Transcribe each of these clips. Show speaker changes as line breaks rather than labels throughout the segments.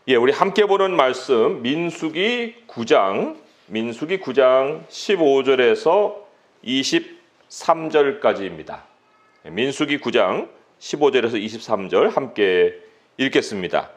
예, 우리 함께 보는 말씀 민수기 9장 15절에서 23절까지입니다. 민수기 9장 15절에서 23절 함께 읽겠습니다.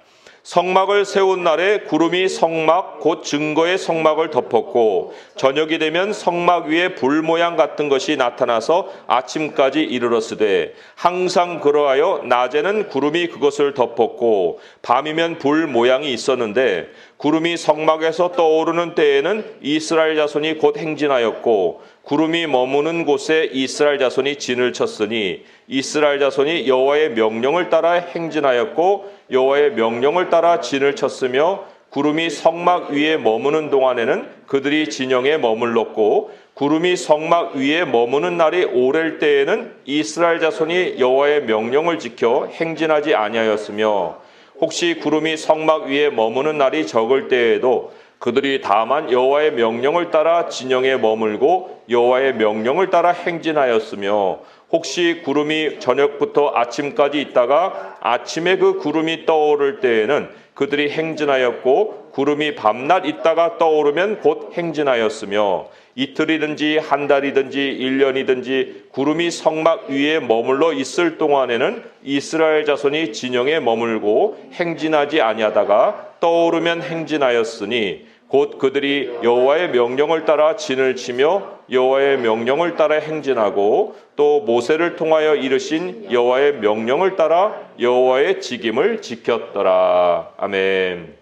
성막을 세운 날에 구름이 성막 곧 증거의 성막을 덮었고 저녁이 되면 성막 위에 불 모양 같은 것이 나타나서 아침까지 이르렀으되 항상 그러하여 낮에는 구름이 그것을 덮었고 밤이면 불 모양이 있었는데 구름이 성막에서 떠오르는 때에는 이스라엘 자손이 곧 행진하였고 구름이 머무는 곳에 이스라엘 자손이 진을 쳤으니 이스라엘 자손이 여호와의 명령을 따라 행진하였고 여호와의 명령을 따라 진을 쳤으며 구름이 성막 위에 머무는 동안에는 그들이 진영에 머물렀고 구름이 성막 위에 머무는 날이 오랠 때에는 이스라엘 자손이 여호와의 명령을 지켜 행진하지 아니하였으며 혹시 구름이 성막 위에 머무는 날이 적을 때에도 그들이 다만 여호와의 명령을 따라 진영에 머물고 여호와의 명령을 따라 행진하였으며 혹시 구름이 저녁부터 아침까지 있다가 아침에 그 구름이 떠오를 때에는 그들이 행진하였고 구름이 밤낮 있다가 떠오르면 곧 행진하였으며 이틀이든지 한 달이든지 1년이든지 구름이 성막 위에 머물러 있을 동안에는 이스라엘 자손이 진영에 머물고 행진하지 아니하다가 떠오르면 행진하였으니 곧 그들이 여호와의 명령을 따라 진을 치며 여호와의 명령을 따라 행진하고 또 모세를 통하여 이르신 여호와의 명령을 따라 여호와의 직임을 지켰더라. 아멘.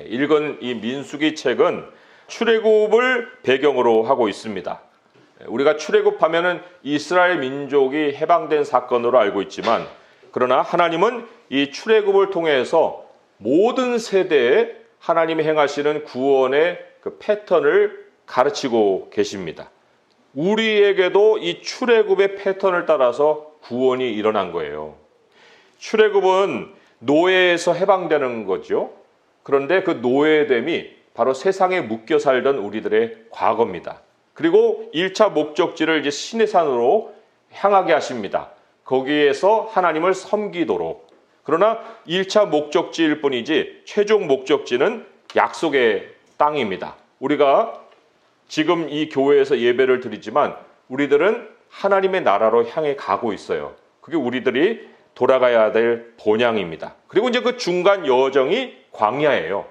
읽은 이 민수기 책은 출애굽을 배경으로 하고 있습니다. 우리가 출애굽하면은 이스라엘 민족이 해방된 사건으로 알고 있지만 그러나 하나님은 이 출애굽을 통해서 모든 세대에 하나님이 행하시는 구원의 그 패턴을 가르치고 계십니다. 우리에게도 이 출애굽의 패턴을 따라서 구원이 일어난 거예요. 출애굽은 노예에서 해방되는 거죠. 그런데 그 노예됨이 바로 세상에 묶여 살던 우리들의 과거입니다. 그리고 1차 목적지를 이제 시내산으로 향하게 하십니다. 거기에서 하나님을 섬기도록. 그러나 1차 목적지일 뿐이지 최종 목적지는 약속의 땅입니다. 우리가 지금 이 교회에서 예배를 드리지만 우리들은 하나님의 나라로 향해 가고 있어요. 그게 우리들이 돌아가야 될 본향입니다. 그리고 이제 그 중간 여정이 광야예요.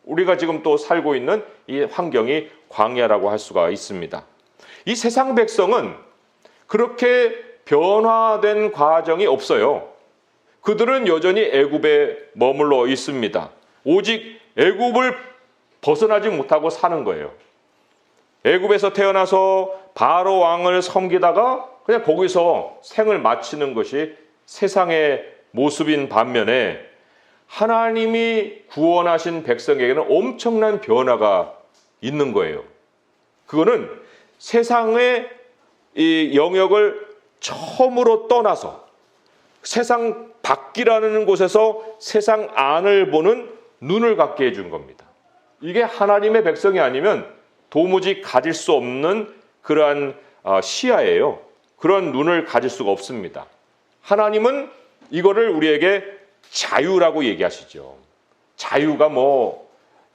우리가 지금 또 살고 있는 이 환경이 광야라고 할 수가 있습니다. 이 세상 백성은 그렇게 변화된 과정이 없어요. 그들은 여전히 애굽에 머물러 있습니다. 오직 애굽을 벗어나지 못하고 사는 거예요. 애굽에서 태어나서 바로 왕을 섬기다가 그냥 거기서 생을 마치는 것이 세상의 모습인 반면에 하나님이 구원하신 백성에게는 엄청난 변화가 있는 거예요. 그거는 세상의 이 영역을 처음으로 떠나서 세상 밖이라는 곳에서 세상 안을 보는 눈을 갖게 해준 겁니다. 이게 하나님의 백성이 아니면 도무지 가질 수 없는 그러한 시야예요. 그런 눈을 가질 수가 없습니다. 하나님은 이거를 우리에게 자유라고 얘기하시죠. 자유가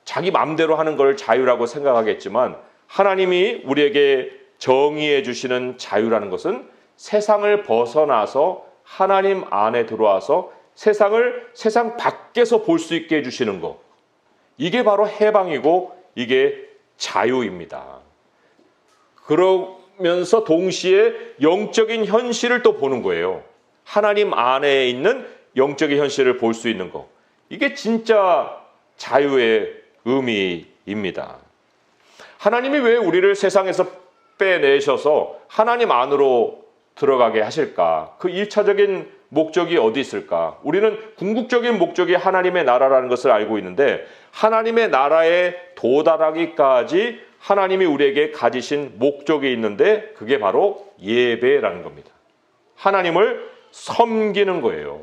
자기 마음대로 하는 걸 자유라고 생각하겠지만 하나님이 우리에게 정의해 주시는 자유라는 것은 세상을 벗어나서 하나님 안에 들어와서 세상을 세상 밖에서 볼 수 있게 해주시는 것. 이게 바로 해방이고 이게 자유입니다. 그러면서 동시에 영적인 현실을 또 보는 거예요. 하나님 안에 있는 영적인 현실을 볼 수 있는 것. 이게 진짜 자유의 의미입니다. 하나님이 왜 우리를 세상에서 빼내셔서 하나님 안으로 들어가게 하실까? 그 1차적인 목적이 어디 있을까? 우리는 궁극적인 목적이 하나님의 나라라는 것을 알고 있는데 하나님의 나라에 도달하기까지 하나님이 우리에게 가지신 목적이 있는데 그게 바로 예배라는 겁니다. 하나님을 섬기는 거예요.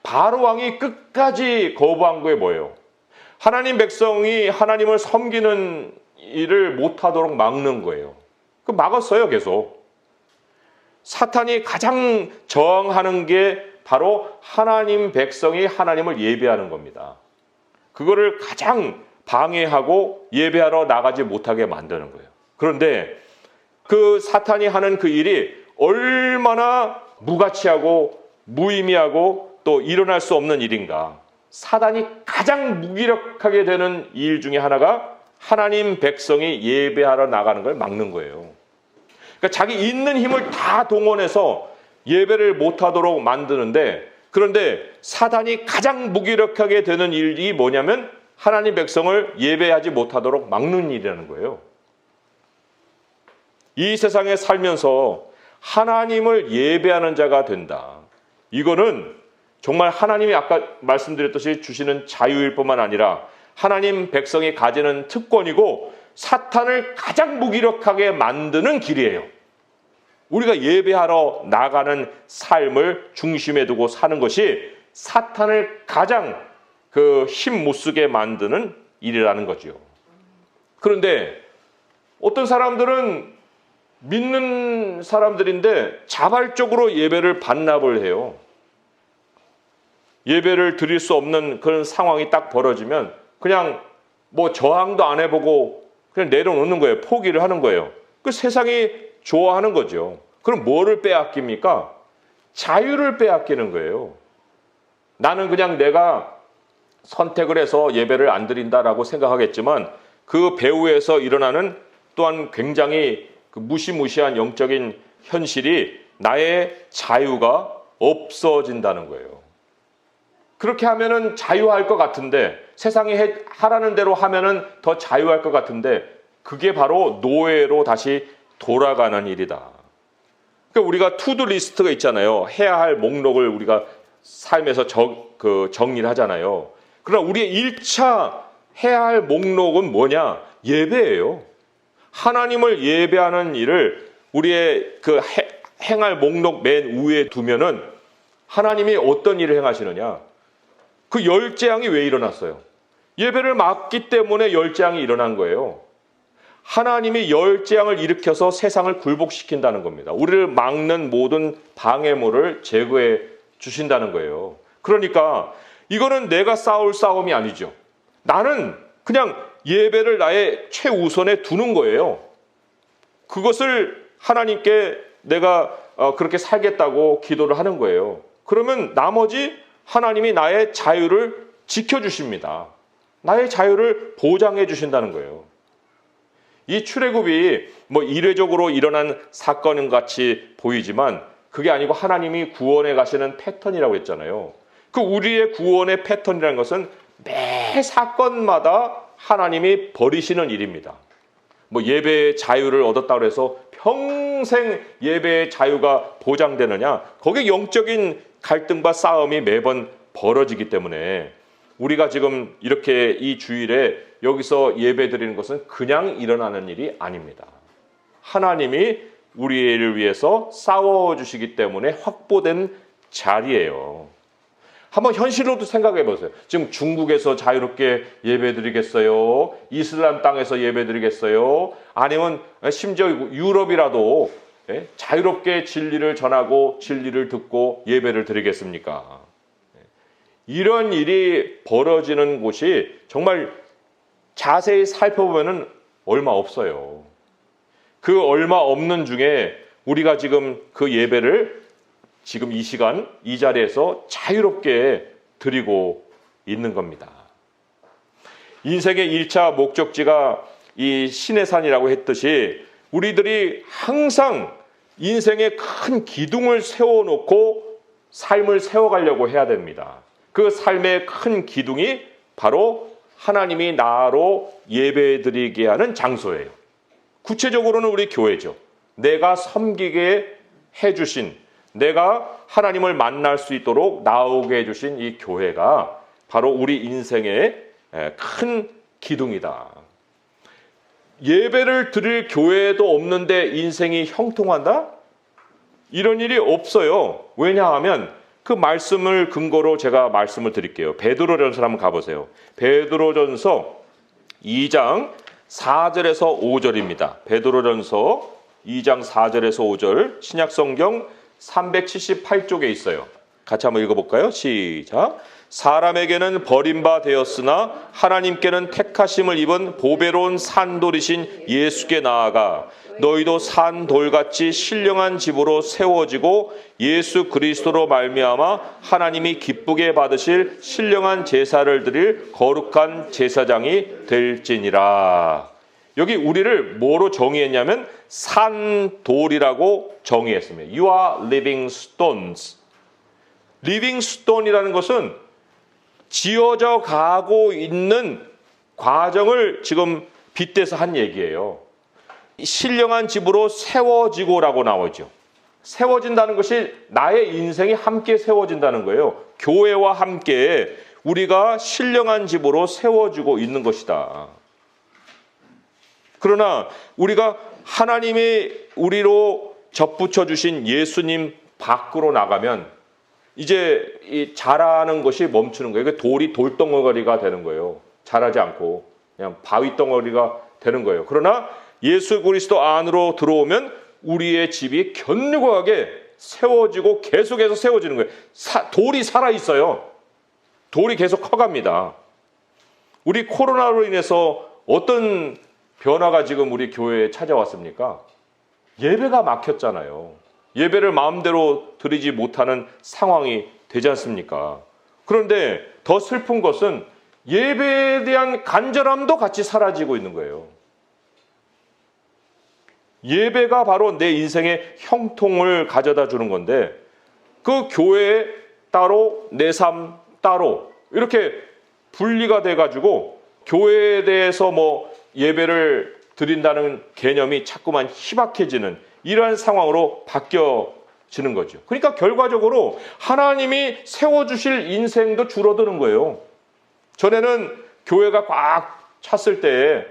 바로 왕이 끝까지 거부한 게 뭐예요? 하나님 백성이 하나님을 섬기는 일을 못하도록 막는 거예요. 그 막았어요, 계속. 사탄이 가장 저항하는 게 바로 하나님 백성이 하나님을 예배하는 겁니다. 그거를 가장 방해하고 예배하러 나가지 못하게 만드는 거예요. 그런데 그 사탄이 하는 그 일이 얼마나 무가치하고 무의미하고 또 일어날 수 없는 일인가. 사단이 가장 무기력하게 되는 일 중에 하나가 하나님 백성이 예배하러 나가는 걸 막는 거예요. 그러니까 자기 있는 힘을 다 동원해서 예배를 못하도록 만드는데, 그런데 사단이 가장 무기력하게 되는 일이 뭐냐면 하나님 백성을 예배하지 못하도록 막는 일이라는 거예요. 이 세상에 살면서 하나님을 예배하는 자가 된다. 이거는 정말 하나님이 아까 말씀드렸듯이 주시는 자유일 뿐만 아니라 하나님 백성이 가지는 특권이고 사탄을 가장 무기력하게 만드는 길이에요. 우리가 예배하러 나가는 삶을 중심에 두고 사는 것이 사탄을 가장 힘 못 쓰게 만드는 일이라는 거죠. 그런데 어떤 사람들은 믿는 사람들인데 자발적으로 예배를 반납을 해요. 예배를 드릴 수 없는 그런 상황이 딱 벌어지면 그냥 뭐 저항도 안 해보고 그냥 내려놓는 거예요. 포기를 하는 거예요. 그 세상이 좋아하는 거죠. 그럼 뭐를 빼앗깁니까? 자유를 빼앗기는 거예요. 나는 그냥 내가 선택을 해서 예배를 안 드린다라고 생각하겠지만 그 배후에서 일어나는 또한 굉장히 무시무시한 영적인 현실이 나의 자유가 없어진다는 거예요. 그렇게 하면은 자유할 것 같은데, 세상이 하라는 대로 하면은 더 자유할 것 같은데, 그게 바로 노예로 다시 돌아가는 일이다. 그러니까 우리가 투두 리스트가 있잖아요. 해야 할 목록을 우리가 삶에서 정리를 하잖아요. 그러나 우리의 1차 해야 할 목록은 뭐냐? 예배예요. 하나님을 예배하는 일을 우리의 행할 목록 맨 위에 두면은 하나님이 어떤 일을 행하시느냐? 그 열재앙이 왜 일어났어요? 예배를 막기 때문에 열재앙이 일어난 거예요. 하나님이 열재앙을 일으켜서 세상을 굴복시킨다는 겁니다. 우리를 막는 모든 방해물을 제거해 주신다는 거예요. 그러니까 이거는 내가 싸울 싸움이 아니죠. 나는 그냥 예배를 나의 최우선에 두는 거예요. 그것을 하나님께 내가 그렇게 살겠다고 기도를 하는 거예요. 그러면 나머지 하나님이 나의 자유를 지켜주십니다. 나의 자유를 보장해 주신다는 거예요. 이 출애굽이 뭐 이례적으로 일어난 사건인 같이 보이지만 그게 아니고 하나님이 구원해 가시는 패턴이라고 했잖아요. 그 우리의 구원의 패턴이라는 것은 매 사건마다 하나님이 버리시는 일입니다. 뭐 예배의 자유를 얻었다고 해서 평생 예배의 자유가 보장되느냐? 거기에 영적인 갈등과 싸움이 매번 벌어지기 때문에 우리가 지금 이렇게 이 주일에 여기서 예배 드리는 것은 그냥 일어나는 일이 아닙니다. 하나님이 우리를 위해서 싸워주시기 때문에 확보된 자리예요. 한번 현실로도 생각해 보세요. 지금 중국에서 자유롭게 예배 드리겠어요? 이슬람 땅에서 예배 드리겠어요? 아니면 심지어 유럽이라도 자유롭게 진리를 전하고 진리를 듣고 예배를 드리겠습니까? 이런 일이 벌어지는 곳이 정말 자세히 살펴보면 얼마 없어요. 그 얼마 없는 중에 우리가 지금 그 예배를 지금 이 시간 이 자리에서 자유롭게 드리고 있는 겁니다. 인생의 1차 목적지가 이 신의 산이라고 했듯이 우리들이 항상 인생에 큰 기둥을 세워놓고 삶을 세워가려고 해야 됩니다. 그 삶의 큰 기둥이 바로 하나님이 나로 예배드리게 하는 장소예요. 구체적으로는 우리 교회죠. 내가 섬기게 해주신, 내가 하나님을 만날 수 있도록 나오게 해주신 이 교회가 바로 우리 인생의 큰 기둥이다. 예배를 드릴 교회도 없는데 인생이 형통한다? 이런 일이 없어요. 왜냐하면 그 말씀을 근거로 제가 말씀을 드릴게요. 베드로전서 한번 가보세요. 베드로전서 2장 4절에서 5절입니다. 베드로전서 2장 4절에서 5절 신약성경 378쪽에 있어요. 같이 한번 읽어볼까요? 시작. 사람에게는 버림바 되었으나 하나님께는 택하심을 입은 보배로운 산돌이신 예수께 나아가 너희도 산돌같이 신령한 집으로 세워지고 예수 그리스도로 말미암아 하나님이 기쁘게 받으실 신령한 제사를 드릴 거룩한 제사장이 될지니라. 여기 우리를 뭐로 정의했냐면 산돌이라고 정의했습니다. You are living stones. living stone이라는 것은 지어져 가고 있는 과정을 지금 빗대서 한 얘기예요. 신령한 집으로 세워지고라고 나오죠. 세워진다는 것이 나의 인생이 함께 세워진다는 거예요. 교회와 함께 우리가 신령한 집으로 세워지고 있는 것이다. 그러나 우리가 하나님이 우리로 접붙여 주신 예수님 밖으로 나가면 이제 이 자라는 것이 멈추는 거예요. 돌이 돌덩어리가 되는 거예요. 자라지 않고 그냥 바위 덩어리가 되는 거예요. 그러나 예수 그리스도 안으로 들어오면 우리의 집이 견고하게 세워지고 계속해서 세워지는 거예요. 돌이 살아있어요. 돌이 계속 커갑니다. 우리 코로나로 인해서 어떤 변화가 지금 우리 교회에 찾아왔습니까? 예배가 막혔잖아요. 예배를 마음대로 드리지 못하는 상황이 되지 않습니까? 그런데 더 슬픈 것은 예배에 대한 간절함도 같이 사라지고 있는 거예요. 예배가 바로 내 인생의 형통을 가져다 주는 건데 그 교회 따로 내 삶 따로 이렇게 분리가 돼가지고 교회에 대해서 뭐 예배를 드린다는 개념이 자꾸만 희박해지는 이러한 상황으로 바뀌어지는 거죠. 그러니까 결과적으로 하나님이 세워주실 인생도 줄어드는 거예요. 전에는 교회가 꽉 찼을 때에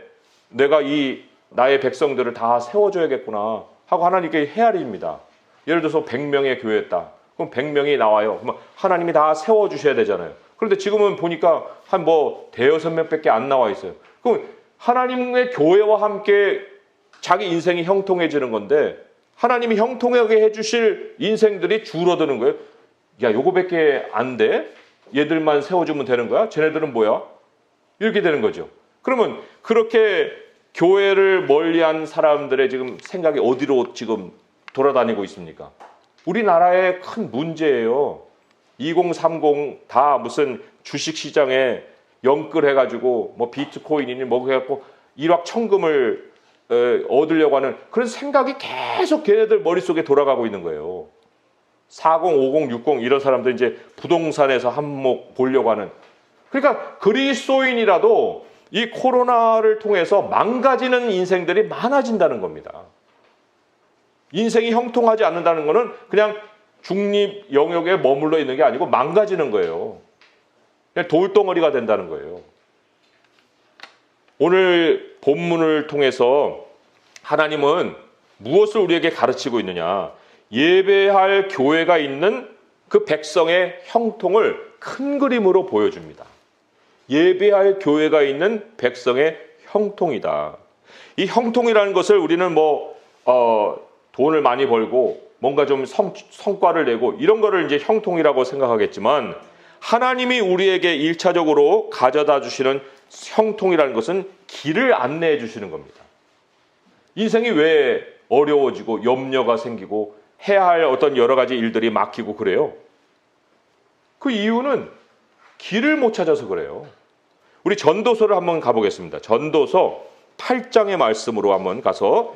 내가 이 나의 백성들을 다 세워줘야겠구나 하고 하나님께 헤아립니다. 예를 들어서 100명의 교회였다. 그럼 100명이 나와요. 그럼 하나님이 다 세워주셔야 되잖아요. 그런데 지금은 보니까 한 대여섯 명밖에 안 나와 있어요. 그럼 하나님의 교회와 함께 자기 인생이 형통해지는 건데 하나님이 형통하게 해주실 인생들이 줄어드는 거예요. 야, 요거밖에 안 돼? 얘들만 세워주면 되는 거야? 쟤네들은 뭐야? 이렇게 되는 거죠. 그러면 그렇게 교회를 멀리한 사람들의 지금 생각이 어디로 지금 돌아다니고 있습니까? 우리나라의 큰 문제예요. 2030 다 무슨 주식시장에 연끌해가지고 뭐 비트코인이니 뭐 해갖고 일확천금을 얻으려고 하는 그런 생각이 계속 걔네들 머릿속에 돌아가고 있는 거예요. 40, 50, 60 이런 사람들 이제 부동산에서 한몫 보려고 하는. 그러니까 그리스도인이라도 이 코로나를 통해서 망가지는 인생들이 많아진다는 겁니다. 인생이 형통하지 않는다는 것은 그냥 중립 영역에 머물러 있는 게 아니고 망가지는 거예요. 그냥 돌덩어리가 된다는 거예요. 오늘 본문을 통해서 하나님은 무엇을 우리에게 가르치고 있느냐? 예배할 교회가 있는 그 백성의 형통을 큰 그림으로 보여줍니다. 예배할 교회가 있는 백성의 형통이다. 이 형통이라는 것을 우리는 돈을 많이 벌고 뭔가 좀 성과를 내고 이런 거를 이제 형통이라고 생각하겠지만 하나님이 우리에게 1차적으로 가져다 주시는 형통이라는 것은 길을 안내해 주시는 겁니다. 인생이 왜 어려워지고 염려가 생기고 해야 할 어떤 여러 가지 일들이 막히고 그래요? 그 이유는 길을 못 찾아서 그래요. 우리 전도서를 한번 가보겠습니다. 전도서 8장의 말씀으로 한번 가서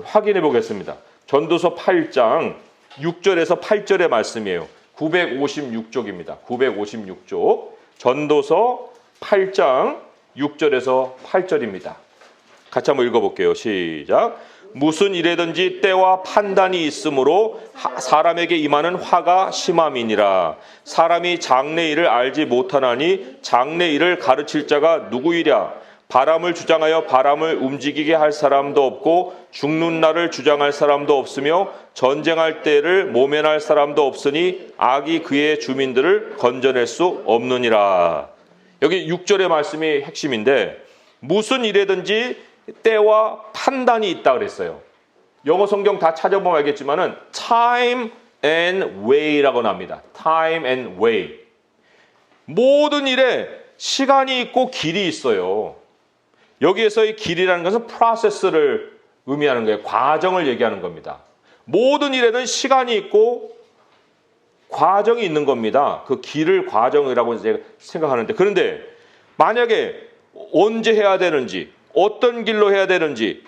확인해 보겠습니다. 전도서 8장 6절에서 8절의 말씀이에요. 956쪽입니다. 956쪽. 전도서 8장 6절에서 8절입니다. 같이 한번 읽어볼게요. 시작. 무슨 일에든지 때와 판단이 있으므로 사람에게 임하는 화가 심함이니라. 사람이 장래일을 알지 못하나니 장래일을 가르칠 자가 누구이랴. 바람을 주장하여 바람을 움직이게 할 사람도 없고 죽는 날을 주장할 사람도 없으며 전쟁할 때를 모면할 사람도 없으니 악이 그의 주민들을 건져낼 수 없느니라. 여기 6절의 말씀이 핵심인데 무슨 일에든지 때와 판단이 있다 그랬어요. 영어 성경 다 찾아보면 알겠지만은 time, and way라고 합니다. time and way. 모든 일에 시간이 있고 길이 있어요. 여기에서의 길이라는 것은 process를 의미하는 거예요. 과정을 얘기하는 겁니다. 모든 일에는 시간이 있고 과정이 있는 겁니다. 그 길을 과정이라고 제가 생각하는데, 그런데 만약에 언제 해야 되는지, 어떤 길로 해야 되는지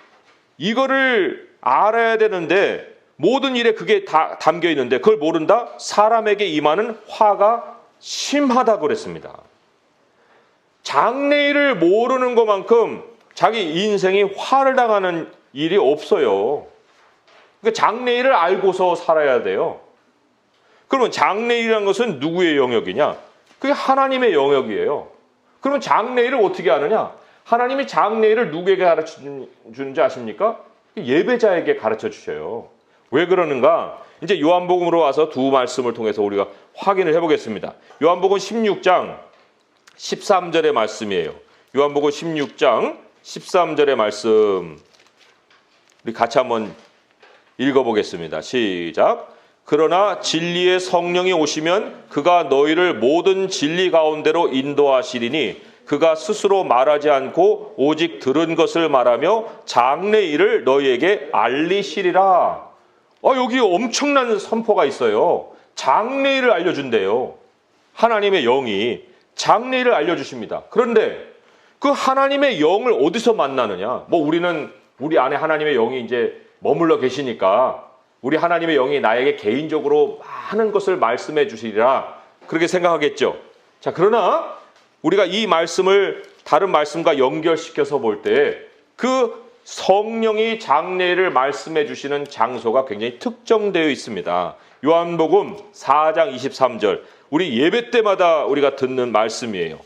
이거를 알아야 되는데 모든 일에 그게 다 담겨 있는데 그걸 모른다? 사람에게 임하는 화가 심하다고 그랬습니다. 장래일을 모르는 것만큼 자기 인생이 화를 당하는 일이 없어요. 그러니까 장래일을 알고서 살아야 돼요. 그러면 장래일이라는 것은 누구의 영역이냐? 그게 하나님의 영역이에요. 그러면 장래일을 어떻게 아느냐? 하나님이 장래일을 누구에게 가르쳐 주는지 아십니까? 예배자에게 가르쳐 주셔요. 왜 그러는가? 이제 요한복음으로 와서 두 말씀을 통해서 우리가 확인을 해보겠습니다. 요한복음 16장 13절의 말씀이에요. 요한복음 16장 13절의 말씀 우리 같이 한번 읽어보겠습니다. 시작. 그러나 진리의 성령이 오시면 그가 너희를 모든 진리 가운데로 인도하시리니 그가 스스로 말하지 않고 오직 들은 것을 말하며 장래일을 너희에게 알리시리라. 여기 엄청난 선포가 있어요. 장래일을 알려준대요. 하나님의 영이 장래일을 알려주십니다. 그런데 그 하나님의 영을 어디서 만나느냐? 우리 안에 하나님의 영이 이제 머물러 계시니까 우리 하나님의 영이 나에게 개인적으로 많은 것을 말씀해 주시리라 그렇게 생각하겠죠. 자, 그러나 우리가 이 말씀을 다른 말씀과 연결시켜서 볼 때 그 성령이 장래를 말씀해 주시는 장소가 굉장히 특정되어 있습니다. 요한복음 4장 23절 우리 예배 때마다 우리가 듣는 말씀이에요.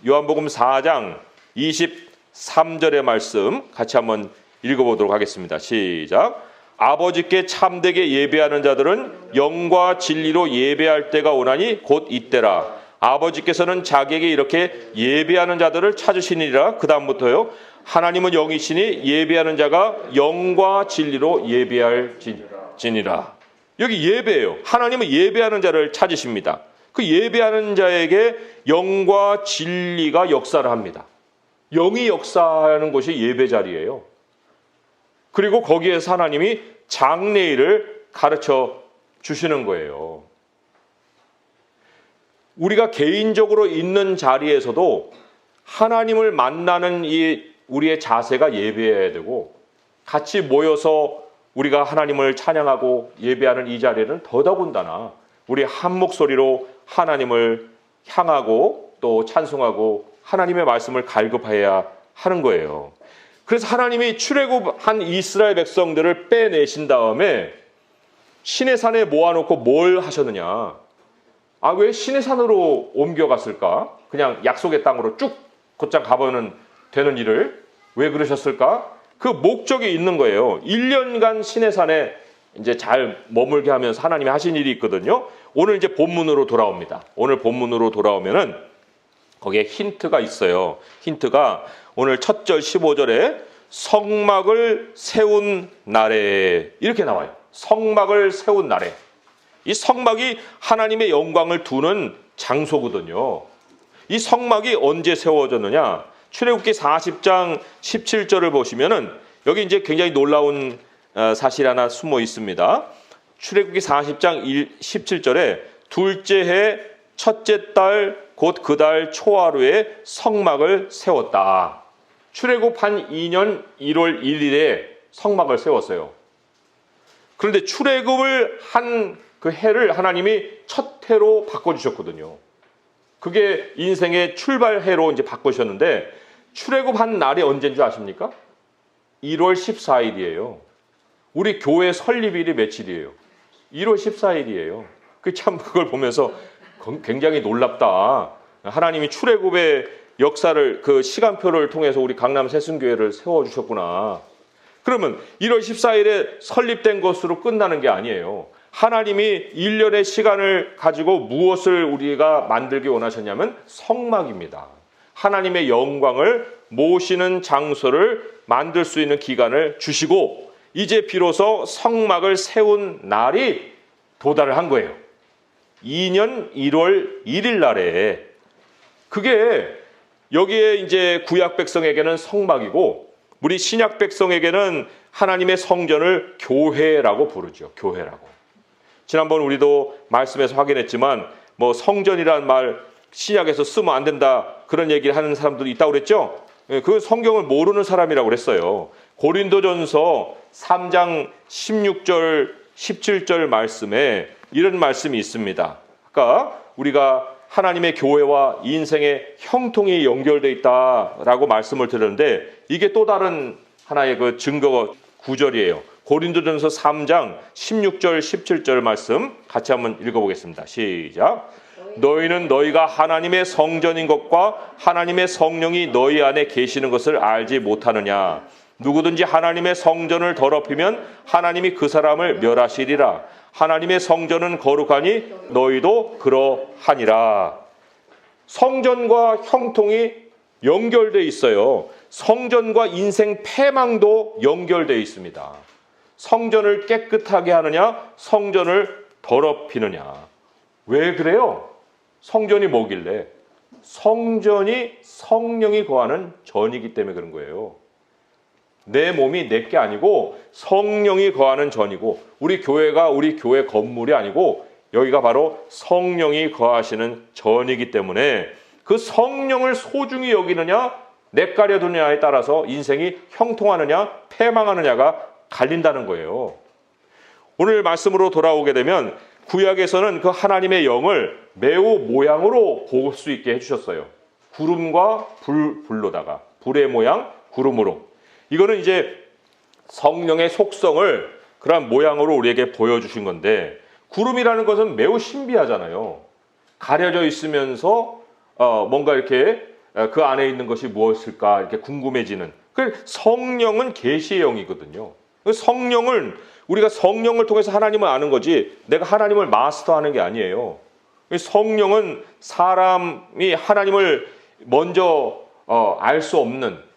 요한복음 4장 23절의 말씀 같이 한번 읽어보도록 하겠습니다. 시작. 아버지께 참되게 예배하는 자들은 영과 진리로 예배할 때가 오나니 곧 이때라. 아버지께서는 자기에게 이렇게 예배하는 자들을 찾으시니라. 그 다음부터요. 하나님은 영이시니 예배하는 자가 영과 진리로 예배할지니라. 여기 예배예요. 하나님은 예배하는 자를 찾으십니다. 그 예배하는 자에게 영과 진리가 역사를 합니다. 영이 역사하는 곳이 예배 자리예요. 그리고 거기에서 하나님이 장래일을 가르쳐 주시는 거예요. 우리가 개인적으로 있는 자리에서도 하나님을 만나는 이 우리의 자세가 예배해야 되고 같이 모여서 우리가 하나님을 찬양하고 예배하는 이 자리는 더더군다나 우리 한 목소리로 하나님을 향하고 또 찬송하고 하나님의 말씀을 갈급해야 하는 거예요. 그래서 하나님이 출애굽한 이스라엘 백성들을 빼내신 다음에 시내산에 모아놓고 뭘 하셨느냐? 왜 시내산으로 옮겨갔을까? 그냥 약속의 땅으로 쭉 곧장 가버는 되는 일을 왜 그러셨을까? 그 목적이 있는 거예요. 1년간 시내산에 이제 잘 머물게 하면서 하나님이 하신 일이 있거든요. 오늘 이제 본문으로 돌아옵니다. 오늘 본문으로 돌아오면은 거기에 힌트가 있어요. 힌트가 오늘 첫 절 15절에 성막을 세운 날에 이렇게 나와요. 성막을 세운 날에. 이 성막이 하나님의 영광을 두는 장소거든요. 이 성막이 언제 세워졌느냐? 출애굽기 40장 17절을 보시면은 여기 이제 굉장히 놀라운 사실 하나 숨어 있습니다. 출애굽기 40장 17절에 둘째 해 첫째 달 곧 그 달 초하루에 성막을 세웠다. 출애굽한 2년 1월 1일에 성막을 세웠어요. 그런데 출애굽을 한 그 해를 하나님이 첫 해로 바꿔주셨거든요. 그게 인생의 출발해로 이제 바꾸셨는데 출애굽한 날이 언제인 줄 아십니까? 1월 14일이에요. 우리 교회 설립일이 며칠이에요? 1월 14일이에요. 그걸 보면서 굉장히 놀랍다. 하나님이 출애굽의 역사를 그 시간표를 통해서 우리 강남 새순교회를 세워주셨구나. 그러면 1월 14일에 설립된 것으로 끝나는 게 아니에요. 하나님이 1년의 시간을 가지고 무엇을 우리가 만들기 원하셨냐면 성막입니다. 하나님의 영광을 모시는 장소를 만들 수 있는 기간을 주시고 이제 비로소 성막을 세운 날이 도달을 한 거예요. 2년 1월 1일 날에. 그게 여기에 이제 구약 백성에게는 성막이고 우리 신약 백성에게는 하나님의 성전을 교회라고 부르죠. 교회라고. 지난번 우리도 말씀에서 확인했지만 뭐 성전이라는 말 신약에서 쓰면 안 된다 그런 얘기를 하는 사람들도 있다고 그랬죠. 그 성경을 모르는 사람이라고 그랬어요. 고린도전서 3장 16절 17절 말씀에 이런 말씀이 있습니다. 아까 우리가 하나님의 교회와 인생의 형통이 연결되어 있다라고 말씀을 드렸는데 이게 또 다른 하나의 그 증거 구절이에요. 고린도전서 3장 16절 17절 말씀 같이 한번 읽어보겠습니다. 시작. 너희는 너희가 하나님의 성전인 것과 하나님의 성령이 너희 안에 계시는 것을 알지 못하느냐. 누구든지 하나님의 성전을 더럽히면 하나님이 그 사람을 멸하시리라. 하나님의 성전은 거룩하니 너희도 그러하니라. 성전과 형통이 연결되어 있어요. 성전과 인생 패망도 연결되어 있습니다. 성전을 깨끗하게 하느냐, 성전을 더럽히느냐. 왜 그래요? 성전이 뭐길래? 성전이 성령이 거하는 전이기 때문에 그런 거예요. 내 몸이 내게 아니고 성령이 거하는 전이고 우리 교회가 우리 교회 건물이 아니고 여기가 바로 성령이 거하시는 전이기 때문에 그 성령을 소중히 여기느냐 내가려 두느냐에 따라서 인생이 형통하느냐 패망하느냐가 갈린다는 거예요. 오늘 말씀으로 돌아오게 되면 구약에서는 그 하나님의 영을 매우 모양으로 볼 수 있게 해주셨어요. 구름과 불로다가 불의 모양 구름으로. 이거는 이제 성령의 속성을 그런 모양으로 우리에게 보여주신 건데 구름이라는 것은 매우 신비하잖아요. 가려져 있으면서 뭔가 이렇게 그 안에 있는 것이 무엇일까 이렇게 궁금해지는. 성령은 계시의 영이거든요. 성령을 우리가 성령을 통해서 하나님을 아는 거지 내가 하나님을 마스터하는 게 아니에요. 성령은 사람이 하나님을 먼저 알 수 없는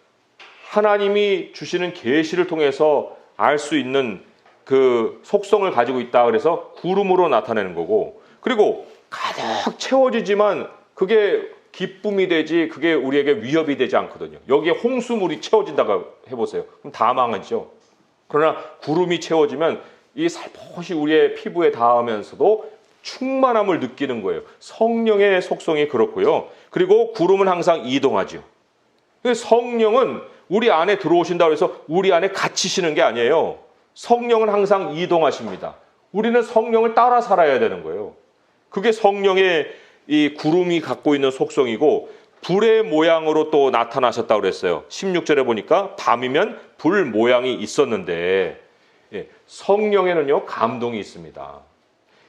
하나님이 주시는 계시를 통해서 알 수 있는 그 속성을 가지고 있다. 그래서 구름으로 나타내는 거고 그리고 가득 채워지지만 그게 기쁨이 되지 그게 우리에게 위협이 되지 않거든요. 여기에 홍수물이 채워진다고 해보세요. 그럼 다 망하죠. 그러나 구름이 채워지면 이 살포시 우리의 피부에 닿으면서도 충만함을 느끼는 거예요. 성령의 속성이 그렇고요. 그리고 구름은 항상 이동하죠. 성령은 우리 안에 들어오신다고 해서 우리 안에 갇히시는 게 아니에요. 성령은 항상 이동하십니다. 우리는 성령을 따라 살아야 되는 거예요. 그게 성령의 이 구름이 갖고 있는 속성이고 불의 모양으로 또 나타나셨다고 그랬어요. 16절에 보니까 밤이면 불 모양이 있었는데 성령에는요 감동이 있습니다.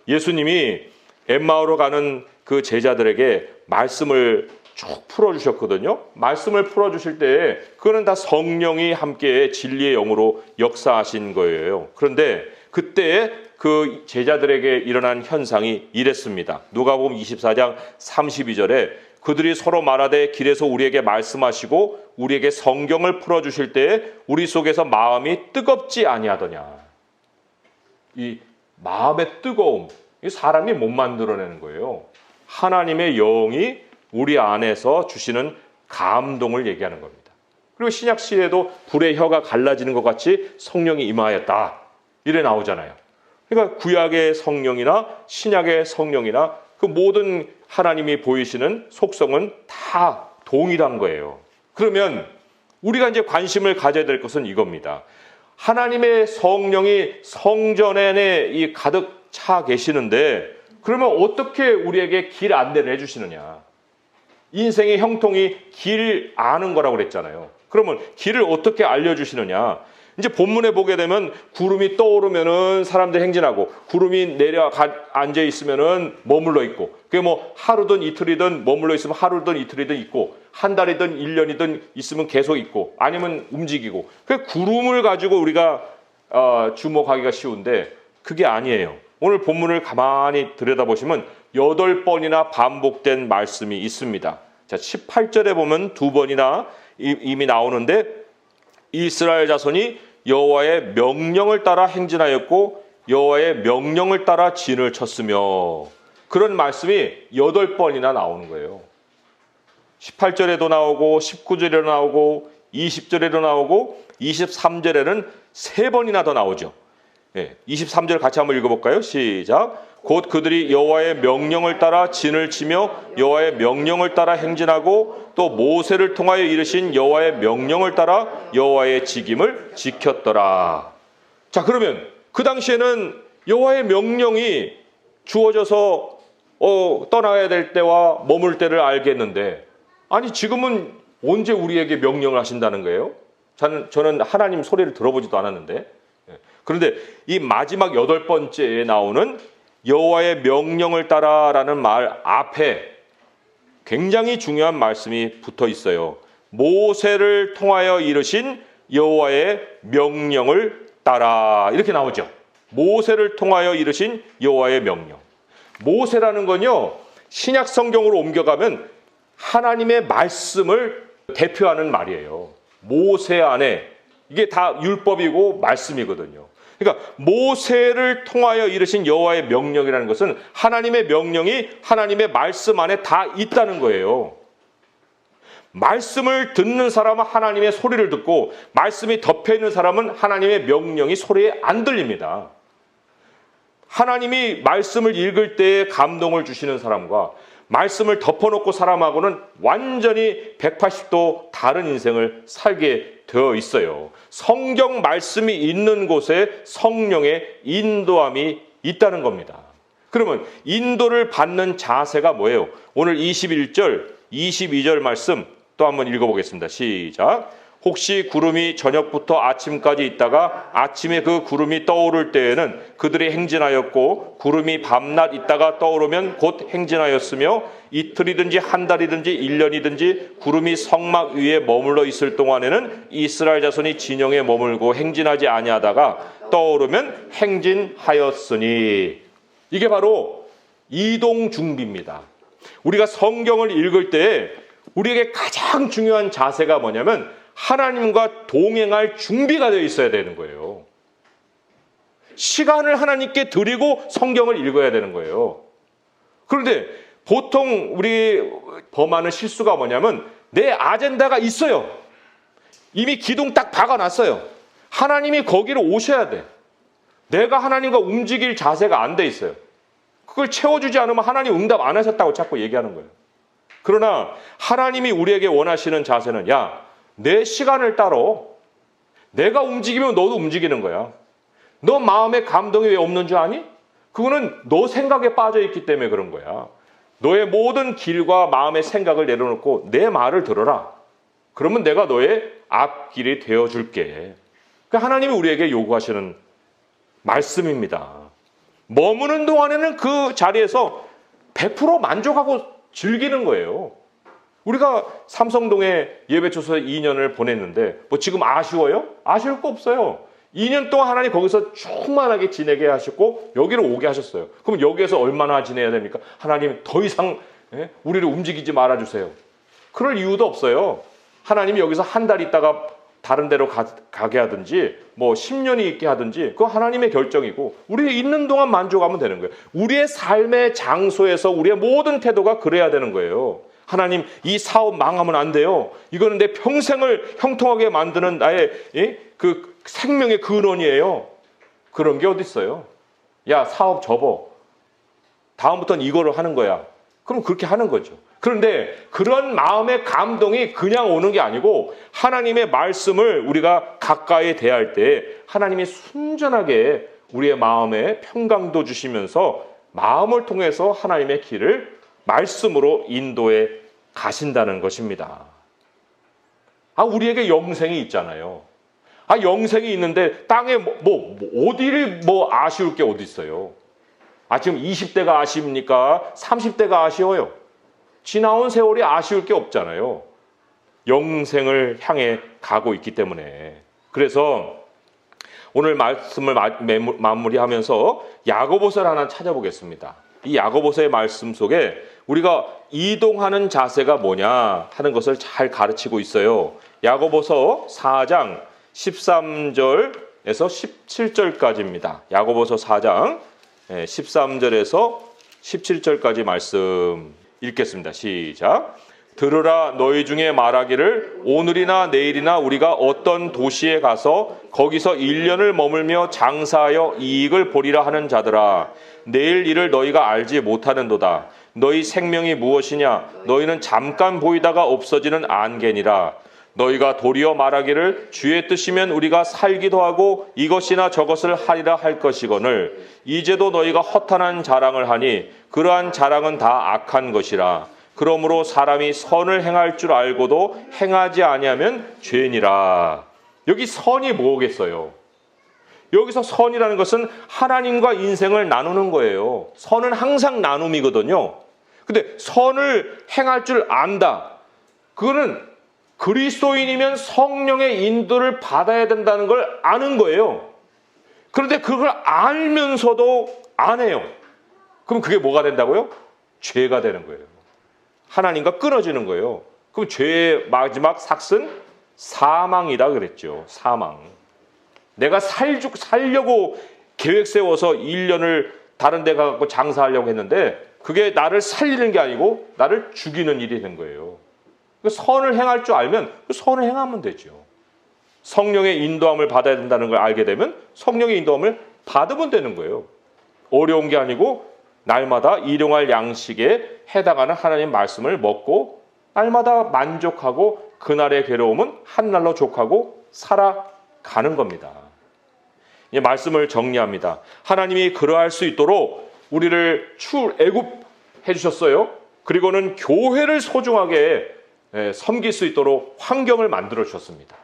예수님이 엠마오로 가는 그 제자들에게 말씀을 쭉 풀어주셨거든요. 말씀을 풀어주실 때 그거는 다 성령이 함께 진리의 영으로 역사하신 거예요. 그런데 그때 그 제자들에게 일어난 현상이 이랬습니다. 누가복음 24장 32절에 그들이 서로 말하되 길에서 우리에게 말씀하시고 우리에게 성경을 풀어주실 때에 우리 속에서 마음이 뜨겁지 아니하더냐. 이 마음의 뜨거움, 이 사람이 못 만들어내는 거예요. 하나님의 영이 우리 안에서 주시는 감동을 얘기하는 겁니다. 그리고 신약 시에도 불의 혀가 갈라지는 것 같이 성령이 임하였다. 이래 나오잖아요. 그러니까 구약의 성령이나 신약의 성령이나 그 모든 하나님이 보이시는 속성은 다 동일한 거예요. 그러면 우리가 이제 관심을 가져야 될 것은 이겁니다. 하나님의 성령이 성전에 이 가득 차 계시는데 그러면 어떻게 우리에게 길 안내를 해주시느냐. 인생의 형통이 길 아는 거라고 그랬잖아요. 그러면 길을 어떻게 알려주시느냐. 이제 본문에 보게 되면 구름이 떠오르면은 사람들 행진하고 구름이 앉아 있으면은 머물러 있고 그게 뭐 하루든 이틀이든 머물러 있으면 하루든 이틀이든 있고 한 달이든 1년이든 있으면 계속 있고 아니면 움직이고 그 구름을 가지고 우리가 주목하기가 쉬운데 그게 아니에요. 오늘 본문을 가만히 들여다보시면 8번이나 반복된 말씀이 있습니다. 자, 18절에 보면 2번이나 이미 나오는데 이스라엘 자손이 여호와의 명령을 따라 행진하였고 여호와의 명령을 따라 진을 쳤으며, 그런 말씀이 8번이나 나오는 거예요. 18절에도 나오고 19절에도 나오고 20절에도 나오고 23절에는 3번이나 더 나오죠. 23절 같이 한번 읽어볼까요? 시작. 곧 그들이 여호와의 명령을 따라 진을 치며 여호와의 명령을 따라 행진하고 또 모세를 통하여 이르신 여호와의 명령을 따라 여호와의 직임을 지켰더라. 자, 그러면 그 당시에는 여호와의 명령이 주어져서 떠나야 될 때와 머물 때를 알겠는데, 아니 지금은 언제 우리에게 명령을 하신다는 거예요? 저는 하나님 소리를 들어보지도 않았는데. 그런데 이 마지막 8번째에 나오는 여호와의 명령을 따라라는 말 앞에 굉장히 중요한 말씀이 붙어 있어요. 모세를 통하여 이르신 여호와의 명령을 따라, 이렇게 나오죠. 모세를 통하여 이르신 여호와의 명령. 모세라는 건요, 신약 성경으로 옮겨가면 하나님의 말씀을 대표하는 말이에요. 모세 안에 이게 다 율법이고 말씀이거든요. 그러니까 모세를 통하여 이르신 여호와의 명령이라는 것은 하나님의 명령이 하나님의 말씀 안에 다 있다는 거예요. 말씀을 듣는 사람은 하나님의 소리를 듣고, 말씀이 덮여 있는 사람은 하나님의 명령이 소리에 안 들립니다. 하나님이 말씀을 읽을 때에 감동을 주시는 사람과 말씀을 덮어놓고 사람하고는 완전히 180도 다른 인생을 살게 되어 있어요. 성경 말씀이 있는 곳에 성령의 인도함이 있다는 겁니다. 그러면 인도를 받는 자세가 뭐예요? 오늘 21절, 22절 말씀 또 한번 읽어보겠습니다. 시작. 혹시 구름이 저녁부터 아침까지 있다가 아침에 그 구름이 떠오를 때에는 그들이 행진하였고, 구름이 밤낮 있다가 떠오르면 곧 행진하였으며, 이틀이든지 한 달이든지 1년이든지 구름이 성막 위에 머물러 있을 동안에는 이스라엘 자손이 진영에 머물고 행진하지 아니하다가 떠오르면 행진하였으니. 이게 바로 이동 준비입니다. 우리가 성경을 읽을 때 우리에게 가장 중요한 자세가 뭐냐면 하나님과 동행할 준비가 되어 있어야 되는 거예요. 시간을 하나님께 드리고 성경을 읽어야 되는 거예요. 그런데 보통 우리 범하는 실수가 뭐냐면 내 아젠다가 있어요. 이미 기둥 딱 박아놨어요. 하나님이 거기로 오셔야 돼. 내가 하나님과 움직일 자세가 안 돼 있어요. 그걸 채워주지 않으면 하나님 응답 안 하셨다고 자꾸 얘기하는 거예요. 그러나 하나님이 우리에게 원하시는 자세는, 야, 내 시간을 따라. 내가 움직이면 너도 움직이는 거야. 너 마음에 감동이 왜 없는 줄 아니? 그거는 너 생각에 빠져 있기 때문에 그런 거야. 너의 모든 길과 마음의 생각을 내려놓고 내 말을 들어라. 그러면 내가 너의 앞길이 되어줄게. 그러니까 하나님이 우리에게 요구하시는 말씀입니다. 머무는 동안에는 그 자리에서 100% 만족하고 즐기는 거예요. 우리가 삼성동에 예배초서 2년을 보냈는데 뭐 지금 아쉬워요? 아쉬울 거 없어요. 2년 동안 하나님 거기서 충만하게 지내게 하셨고 여기로 오게 하셨어요. 그럼 여기에서 얼마나 지내야 됩니까? 하나님 더 이상 우리를 움직이지 말아주세요. 그럴 이유도 없어요. 하나님이 여기서 한 달 있다가 다른 데로 가게 하든지 뭐 10년이 있게 하든지 그거 하나님의 결정이고, 우리 있는 동안 만족하면 되는 거예요. 우리의 삶의 장소에서 우리의 모든 태도가 그래야 되는 거예요. 하나님, 이 사업 망하면 안 돼요. 이거는 내 평생을 형통하게 만드는 나의 그 생명의 근원이에요. 그런 게 어디 있어요? 야, 사업 접어. 다음부터는 이거를 하는 거야. 그럼 그렇게 하는 거죠. 그런데 그런 마음의 감동이 그냥 오는 게 아니고, 하나님의 말씀을 우리가 가까이 대할 때 하나님이 순전하게 우리의 마음에 평강도 주시면서 마음을 통해서 하나님의 길을 말씀으로 인도해 가신다는 것입니다. 우리에게 영생이 있잖아요. 영생이 있는데 땅에 어디를 아쉬울 게 어디 있어요? 지금 20대가 아쉽니까? 30대가 아쉬워요. 지나온 세월이 아쉬울 게 없잖아요. 영생을 향해 가고 있기 때문에. 그래서 오늘 말씀을 마무리하면서 야고보서를 하나 찾아보겠습니다. 이 야고보서의 말씀 속에 우리가 이동하는 자세가 뭐냐 하는 것을 잘 가르치고 있어요. 야고보서 4장 13절 17절까지입니다. 야고보서 4장 13절에서 17절까지 말씀 읽겠습니다. 시작. 들으라. 너희 중에 말하기를 오늘이나 내일이나 우리가 어떤 도시에 가서 거기서 1년을 머물며 장사하여 이익을 보리라 하는 자들아, 내일 일을 너희가 알지 못하는도다. 너희 생명이 무엇이냐? 너희는 잠깐 보이다가 없어지는 안개니라. 너희가 도리어 말하기를 주의 뜻이면 우리가 살기도 하고 이것이나 저것을 하리라 할 것이거늘 이제도 너희가 허탄한 자랑을 하니 그러한 자랑은 다 악한 것이라. 그러므로 사람이 선을 행할 줄 알고도 행하지 아니하면 죄니라. 여기 선이 뭐겠어요? 여기서 선이라는 것은 하나님과 인생을 나누는 거예요. 선은 항상 나눔이거든요. 근데 선을 행할 줄 안다. 그거는 그리스도인이면 성령의 인도를 받아야 된다는 걸 아는 거예요. 그런데 그걸 알면서도 안 해요. 그럼 그게 뭐가 된다고요? 죄가 되는 거예요. 하나님과 끊어지는 거예요. 그럼 죄의 마지막 삭은 사망이다 그랬죠. 사망. 내가 살려고 계획 세워서 1년을 다른 데 가서 장사하려고 했는데 그게 나를 살리는 게 아니고 나를 죽이는 일이 된 거예요. 선을 행할 줄 알면 선을 행하면 되죠. 성령의 인도함을 받아야 된다는 걸 알게 되면 성령의 인도함을 받으면 되는 거예요. 어려운 게 아니고 날마다 일용할 양식에 해당하는 하나님 말씀을 먹고 날마다 만족하고 그날의 괴로움은 한날로 족하고 살아가는 겁니다. 이 말씀을 정리합니다. 하나님이 그러할 수 있도록 우리를 출애굽해 주셨어요. 그리고는 교회를 소중하게 섬길 수 있도록 환경을 만들어 주셨습니다.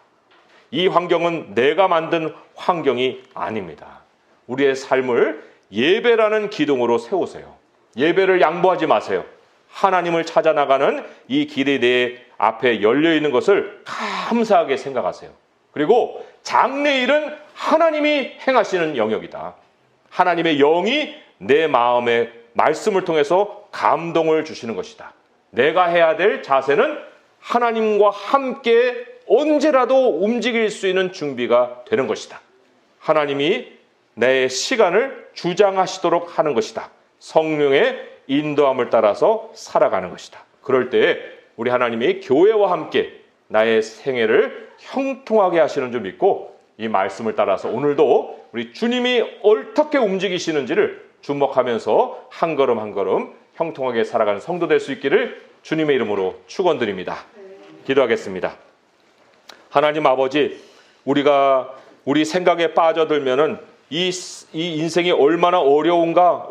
이 환경은 내가 만든 환경이 아닙니다. 우리의 삶을 예배라는 기둥으로 세우세요. 예배를 양보하지 마세요. 하나님을 찾아 나가는 이 길이 내 앞에 열려 있는 것을 감사하게 생각하세요. 그리고 장래일은 하나님이 행하시는 영역이다. 하나님의 영이 내 마음에 말씀을 통해서 감동을 주시는 것이다. 내가 해야 될 자세는 하나님과 함께 언제라도 움직일 수 있는 준비가 되는 것이다. 하나님이 내 시간을 주장하시도록 하는 것이다. 성령의 인도함을 따라서 살아가는 것이다. 그럴 때 우리 하나님이 교회와 함께 나의 생애를 형통하게 하시는 줄 믿고 이 말씀을 따라서 오늘도 우리 주님이 어떻게 움직이시는지를 주목하면서 한 걸음 한 걸음 형통하게 살아가는 성도 될 수 있기를 주님의 이름으로 축원드립니다. 기도하겠습니다. 하나님 아버지, 우리가 우리 생각에 빠져들면은 이 인생이 얼마나 어려운가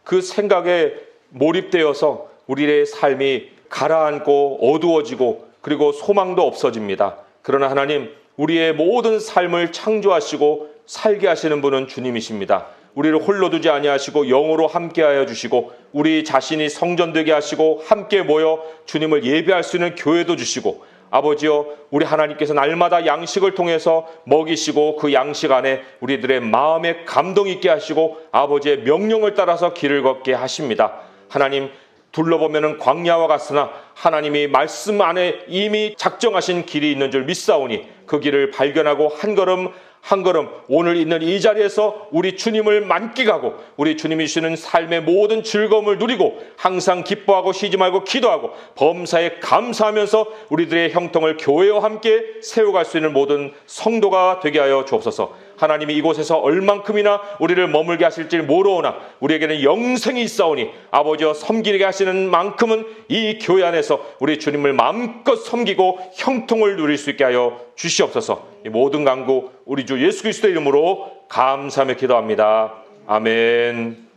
그 생각에 몰입되어서 우리의 삶이 가라앉고 어두워지고 그리고 소망도 없어집니다. 그러나 하나님, 우리의 모든 삶을 창조하시고 살게 하시는 분은 주님이십니다. 우리를 홀로 두지 아니하시고 영으로 함께하여 주시고 우리 자신이 성전되게 하시고 함께 모여 주님을 예배할 수 있는 교회도 주시고 아버지여, 우리 하나님께서 날마다 양식을 통해서 먹이시고 그 양식 안에 우리들의 마음에 감동 있게 하시고 아버지의 명령을 따라서 길을 걷게 하십니다. 하나님, 둘러보면은 광야와 같으나 하나님이 말씀 안에 이미 작정하신 길이 있는 줄 믿사오니 그 길을 발견하고 한 걸음 한 걸음 오늘 있는 이 자리에서 우리 주님을 만끽하고 우리 주님이 주시는 삶의 모든 즐거움을 누리고 항상 기뻐하고 쉬지 말고 기도하고 범사에 감사하면서 우리들의 형통을 교회와 함께 세워갈 수 있는 모든 성도가 되게 하여 주옵소서. 하나님이 이곳에서 얼만큼이나 우리를 머물게 하실지 모르오나 우리에게는 영생이 있사오니 아버지여, 섬기게 하시는 만큼은 이 교회 안에서 우리 주님을 마음껏 섬기고 형통을 누릴 수 있게 하여 주시옵소서. 이 모든 간구 우리 주 예수 그리스도의 이름으로 감사하며 기도합니다. 아멘.